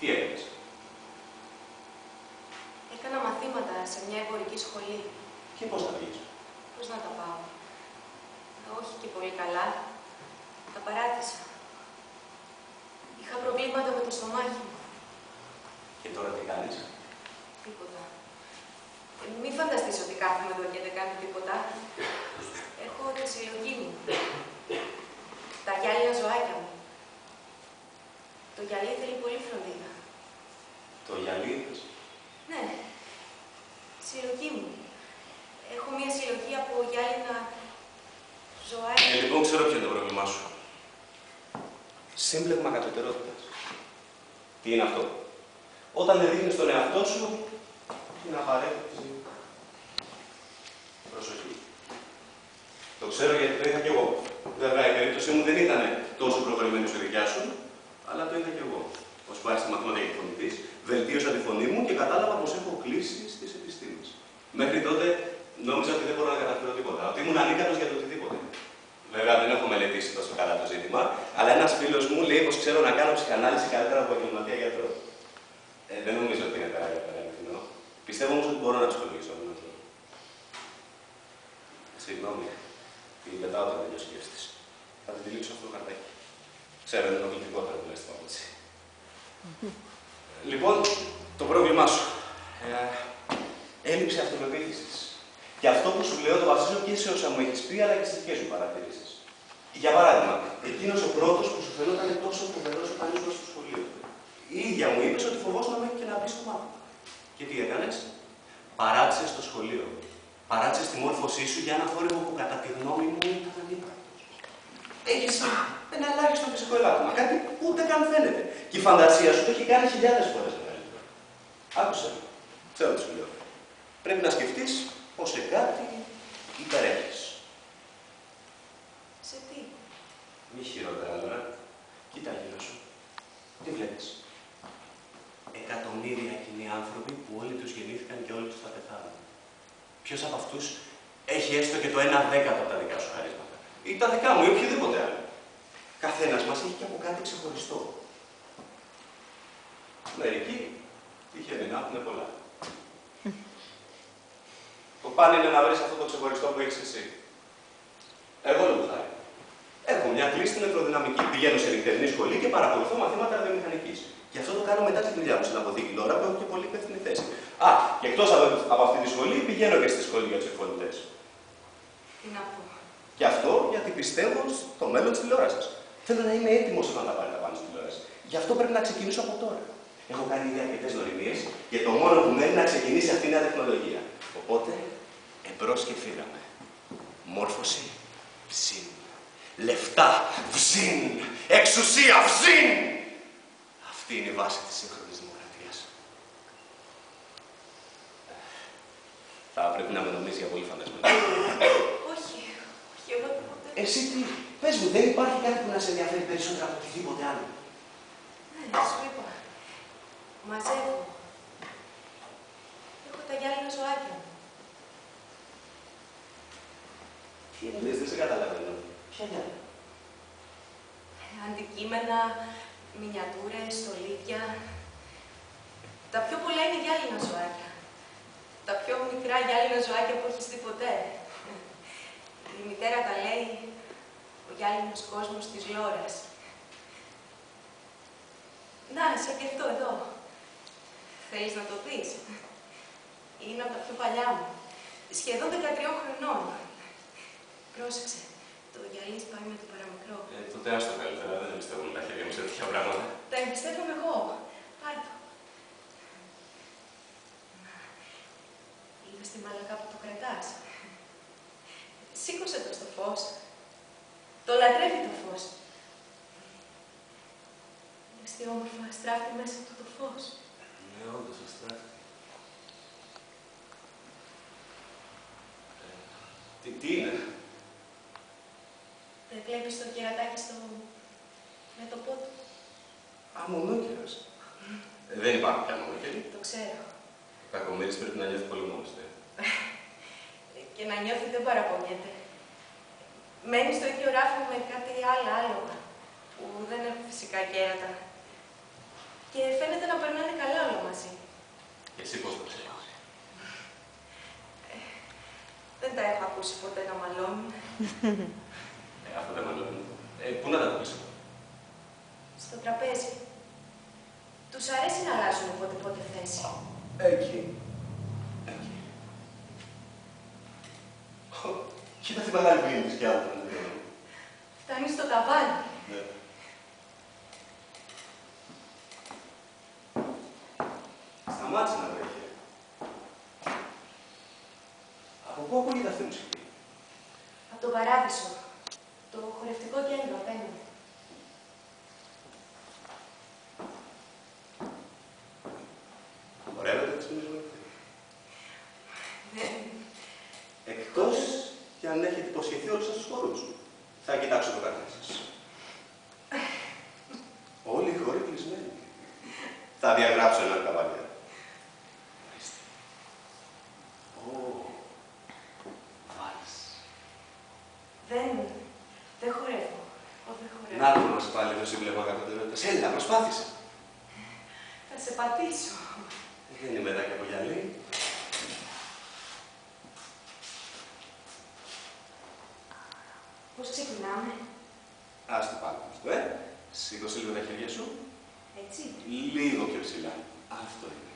Τι έκανες? Έκανα μαθήματα σε μια εμπορική σχολή. Και πώς τα πήγες? Πώς να τα πάω? Όχι και πολύ καλά. Τα παράτησα. Είχα προβλήματα με το στομάχι μου. Και τώρα τι κάνεις? Τίποτα. Μη φανταστείς ότι κάθομαι εδώ και δεν κάνω τίποτα. Έχω τη συλλογή μου. Τα γυάλινα ζωάκια μου. Το γυαλί θέλει πολύ φροντίδα. Το γυαλί είδες? Ναι. Συλλογή μου. Έχω μια συλλογή από γυάλινα ζωάκια. Λοιπόν, ξέρω ποιο είναι το πρόβλημά σου. Σύμπλεγμα κατωτερότητας. Τι είναι αυτό? Όταν δεν δείχνεις τον εαυτό σου, είναι απαραίτητη προσοχή. Το ξέρω γιατί το είχα κι εγώ. Βέβαια, η περίπτωσή μου δεν ήταν τόσο προχωρημένη όσο η δικιά σου, αλλά το είχα κι εγώ. Ως που άρχισα μαθήματα για τη φωνή της, βελτίωσα τη φωνή μου και κατάλαβα πως έχω κλείσει στις επιστήμες. Μέχρι τότε νόμιζα ότι δεν μπορώ να καταφέρω τίποτα, ότι ήμουν ανίκανος για το οτιδήποτε. Βέβαια, δεν έχω μελετήσει τόσο καλά το ζήτημα, αλλά ένας φίλος μου λέει πως ξέρω να κάνω ψυχανάλυση καλύτερα από επαγγελματία γιατρό. Δεν νομίζω ότι είναι πέρα αληθινό. Πιστεύω όμως ότι μπορώ να ψυχολογήσω έναν άνθρωπο. Συγγνώμη, την πετάω όταν τελειώσει η αίσθηση. Θα την τυλίξω αυτό το χαρτάκι. Ξέρω, είναι ενοχλητικότερο τουλάχιστον από έτσι. Λοιπόν, το πρόβλημά σου. Έλλειψη αυτοπεποίθησης. Και αυτό που σου λέω το βασίζω και σε όσα μου έχεις πει, αλλά και στις δικές μου παρατηρήσεις. Για παράδειγμα, εκείνος ο πρώτος που σου φαινόταν τόσο φοβερός όταν ήσουν στο σχολείο. Η ίδια μου είπες ότι φοβόσουν μέχρι και να μπει στο μάθημα. Και τι έκανες? Παράτησες το σχολείο. Παράτησες τη μόρφωσή σου για ένα θόρυβο που κατά τη γνώμη μου ήταν ανύπαρκτος. Έχεις ένα ελάχιστο φυσικό ελάττωμα. Κάτι που ούτε καν φαίνεται. Και η φαντασία σου το έχει κάνει χιλιάδες φορές μεγαλύτερο. Άκουσε. Ξέρω τι σου λέω. Πρέπει να σκεφτείς πως σε κάτι υπερέχεις. Σε τι? Μη χειρότερα, Λόρα. Κοίτα γύρω σου. Τι βλέπεις? Εκατομμύρια κοινοί άνθρωποι που όλοι τους γεννήθηκαν και όλοι τους θα πεθάνουν. Ποιος από αυτούς έχει έστω και το 1/10 από τα δικά σου χαρίσματα? Ή τα δικά μου ή οποιοδήποτε άλλο. Καθένας μας έχει και από κάτι ξεχωριστό. Μερικοί τυχαίνει να έχουν πολλά. Το πάνε είναι να βρεις αυτό το ξεχωριστό που έχεις εσύ. Εγώ λόγω χάρη. Έχω μια κλείστη νευροδυναμική. Πηγαίνω σε νυχτερινή σχολή και παρακολουθώ μαθήματα ραδιομηχανικής. Γι' αυτό το κάνω μετά τη δουλειά μου στην αποθήκη Λόρα που έχω και πολύ υπεύθυνη θέση. Α, και εκτός από αυτή τη σχολή πηγαίνω και στη σχολή για τους εκφωνητές. Τι να πω? Και αυτό γιατί πιστεύω στο μέλλον της τηλεόρασης. Θέλω να είμαι έτοιμος όταν τα πάρει τα πάνω στην τηλεόραση. Γι' αυτό πρέπει να ξεκινήσω από τώρα. Έχω κάνει ήδη αρκετές γνωριμίες και το μόνο που μένει να ξεκινήσει αυτή η νέα τεχνολογία. Οπότε, εμπρός και φύγαμε. Μόρφωση, ψήν. Λεφτά, ψήν. Εξουσία, ψήν. Αυτή είναι η βάση της σύγχρονης δημοκρατίας. Θα πρέπει να με νομίζει για πολύ φαντασμένο. Όχι, όχι, εγώ τίποτε. Εσύ τι, πες μου, δεν υπάρχει κάτι που να σε ενδιαφέρει περισσότερο από οτιδήποτε άλλο? Ναι, σου είπα. Μαζεύω. Έχω τα γυάλινα ζωάκια μου. Τι εννοείς, δεν σε καταλαβαίνω. Ποια γυάλινα? Αντικείμενα, μινιατούρες, στολίδια. Τα πιο πολλά είναι γυάλινα ζωάκια. Τα πιο μικρά γυάλινα ζωάκια που έχεις δει ποτέ. Η μητέρα τα λέει ο γυάλινος κόσμος της Λόρας. Να, σαν και αυτό εδώ. Θέλεις να το δεις? Είναι από τα πιο παλιά μου. Σχεδόν 13 χρονών. Πρόσεξε. Το γυαλί σπάει με το παραμικρό. Τότε άστο καλύτερα, δεν εμπιστεύομαι τα χέρια μου σε τέτοια πράγματα. Τα εμπιστεύομαι εγώ. Πάρ' το. Είδες τη μαλακά που το κρατάς? Σήκωσε το στο φως. Το λατρεύει το φως. Είδες τι όμορφα στράφτει μέσα του το φως? Ναι, όντως αστράφτη. Τι είναι? Δεν βλέπεις το κερατάκι στο μέτωπό του? Α, μονόκερας. Δεν υπάρχει πια μονόκερη. Το ξέρω. Ο κακομοίρης πρέπει να νιώθει πολύ μόνος του. Και να νιώθει δεν παραπονιέται. Μένει στο ίδιο ράφι με κάτι άλλα άλογα, που δεν έχουν φυσικά κέρατα. Και φαίνεται να περνάνε καλά όλα μαζί. Και εσύ πώς το ξέρεις? Δεν τα έχω ακούσει ποτέ να μαλώνουν. Αυτό δεν μαλώνει. Πού να τα ακούσω? Στο τραπέζι. Τους αρέσει να αλλάζουν πότε θέση. Εκεί. Εκεί. Κοίτα τι μεγάλη που είναι κι άλλο. Φτάνει στο ταβάνι. Ναι. Σταμάτησε να βρέχει. Από πού ακούγεται αυτή η μουσική? Από τον Παράδεισο. Το χορευτικό κέντρο απέναντι. Χορεύετε τις μουσικές? Ναι. Εκτός κι αν έχετε υποσχεθεί όλους σας τους χορούς. Θα κοιτάξω το κανάλι σας. Όλοι οι χώροι κλεισμένοι. Θα διαγράψω ένα καβάλια. Δεν χορεύω. Δεν χορεύω. Να το μας πάλι εδώ σύμπλεγμα αγαπητότητας. Έλα, προσπάθησε. Θα σε πατήσω. Δεν είμαι εδώ και από γυαλί. Πώς ξεκινάμε? Ας το πάμε αυτό, Σήκωσε λίγο τα χέρια σου. Έτσι. Λίγο πιο ψηλά. Αυτό είναι.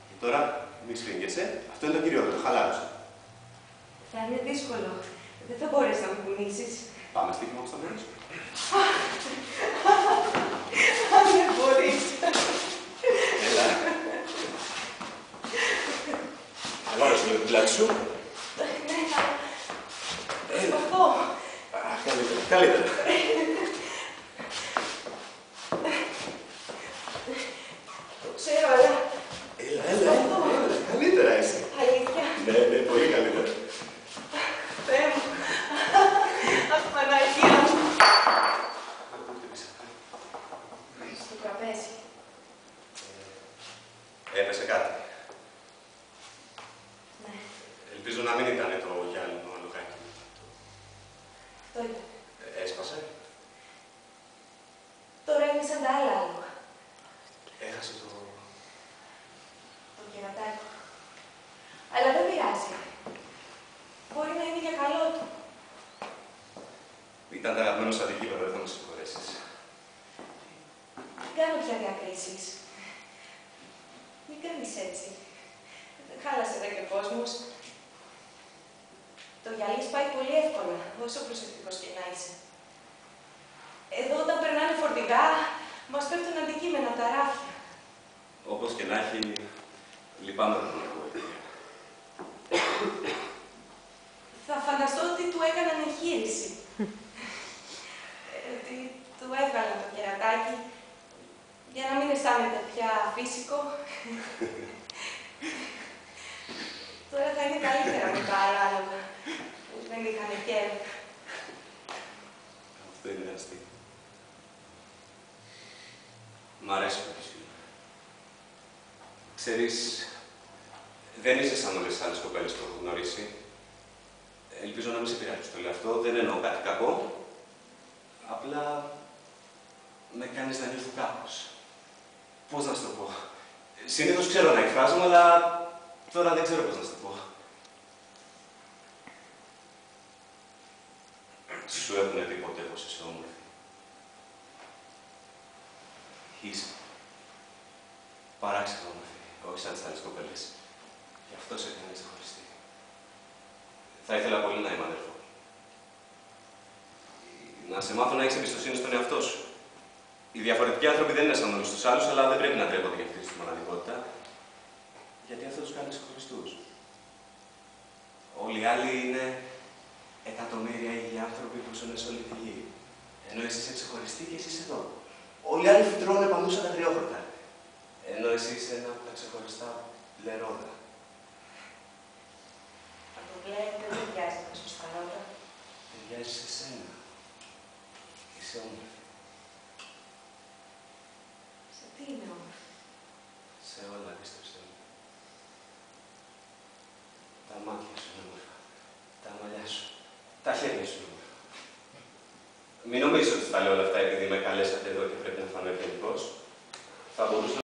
Και τώρα, μη σφίγγεσαι. Αυτό είναι το κυριότερο. Χαλάρωσε. Θα είναι δύσκολο. Δεν θα μπορέσει να με κουνήσεις. Πάμε στοίχημα όπως θα μπορείς. Αν δεν μπορείς. Έλα. Χαλάρωσε λίγο την πλάτη σου. Προσπαθώ. Καλύτερα. Καλύτερα. Το ξέρω, αλλά... Έλα. Καλύτερα είσαι. Αλήθεια. Ναι, πολύ καλύτερα. Θεέ μου. Αχ, Παναγία μου. Στο τραπέζι. Έπεσε κάτι. Ναι, Ελπίζω να μην ήταν το γυάλινο αλογάκι. αυτό ήταν. Έσπασε. Τώρα είναι σαν τα άλλα άλογα. Έχασε το... Το κερατάκι. Αλλά δεν πειράζει. Μπορεί να είναι για καλό του. Ήταν τα αγαπημένο σου αντικείμενο, δεν θα μου συγχωρέσεις. Δεν κάνω πια διακρίσεις. Μην κάνεις έτσι. Χάλασε εδώ και ο κόσμος. Το γυαλί σπάει πολύ εύκολα, όσο προσεκτικός και να είσαι. Εδώ όταν περνάνε φορτηγά, μας πέφτουν αντικείμενα τα ράφια. Όπως και να έχει, λυπάμαι να τον ακούω. Θα φανταστώ ότι του έκαναν εγχείρηση. Ότι του έβγαλαν το κερατάκι για να μην αισθάνεται πια φύσικο. Τώρα θα είναι καλύτερα με τα άλλα άλογα που δεν είχαν κέρδη. Αυτό είναι αστείο. Μ' αρέσει το φυσικό. Ξέρεις, δεν είσαι σαν όλες τις άλλες κοπέλες που έχω γνωρίσει. Ελπίζω να μην σε πειράζει το λέω αυτό. Δεν εννοώ κάτι κακό. Απλά με κάνεις να νιώθω κάπως. Πώς να σου το πω. Συνήθως ξέρω να εκφράζομαι, αλλά τώρα δεν ξέρω πώς να σου το πω. Σου έχουν πει ποτέ πως είσαι όμορφη? Είσαι. Παράξενα όμορφη, όχι σαν τις άλλες κοπέλες. Γι' αυτό σε έκανε ξεχωριστή. Θα ήθελα πολύ να είμαι αδερφό. Να σε μάθω να έχεις εμπιστοσύνη στον εαυτό σου. Οι διαφορετικοί άνθρωποι δεν είναι σαν όλους τους άλλους, αλλά δεν πρέπει να τρέπονται για αυτή τη μοναδικότητα. Γιατί αυτό τους κάνει ξεχωριστούς. Όλοι οι άλλοι είναι εκατομμύρια ίδιοι άνθρωποι που ζουν σε όλη τη γη. Ενώ εσύ είσαι ξεχωριστή και εσύ είσαι εδώ. Όλοι οι άλλοι φυτρώνουν παντού σαν τα τριόχρωτα. Ενώ εσύ είσαι ένα από τα ξεχωριστά λερόδα. Από το μπλε δεν ταιριάζει με σωστά νότα. Ταιριάζει σε σένα. Είσαι όμορφη. Σε τι είναι όμορφη? Σε όλα, πίστεψε μου. Τα μάτια σου είναι όμορφα. Τα μαλλιά σου. Τα χέρια σου είναι όμορφα. Μην νομίζεις ότι θα λέω όλα αυτά επειδή με καλέσατε εδώ και πρέπει να φανώ ευγενικός. Θα Θα μπορούσε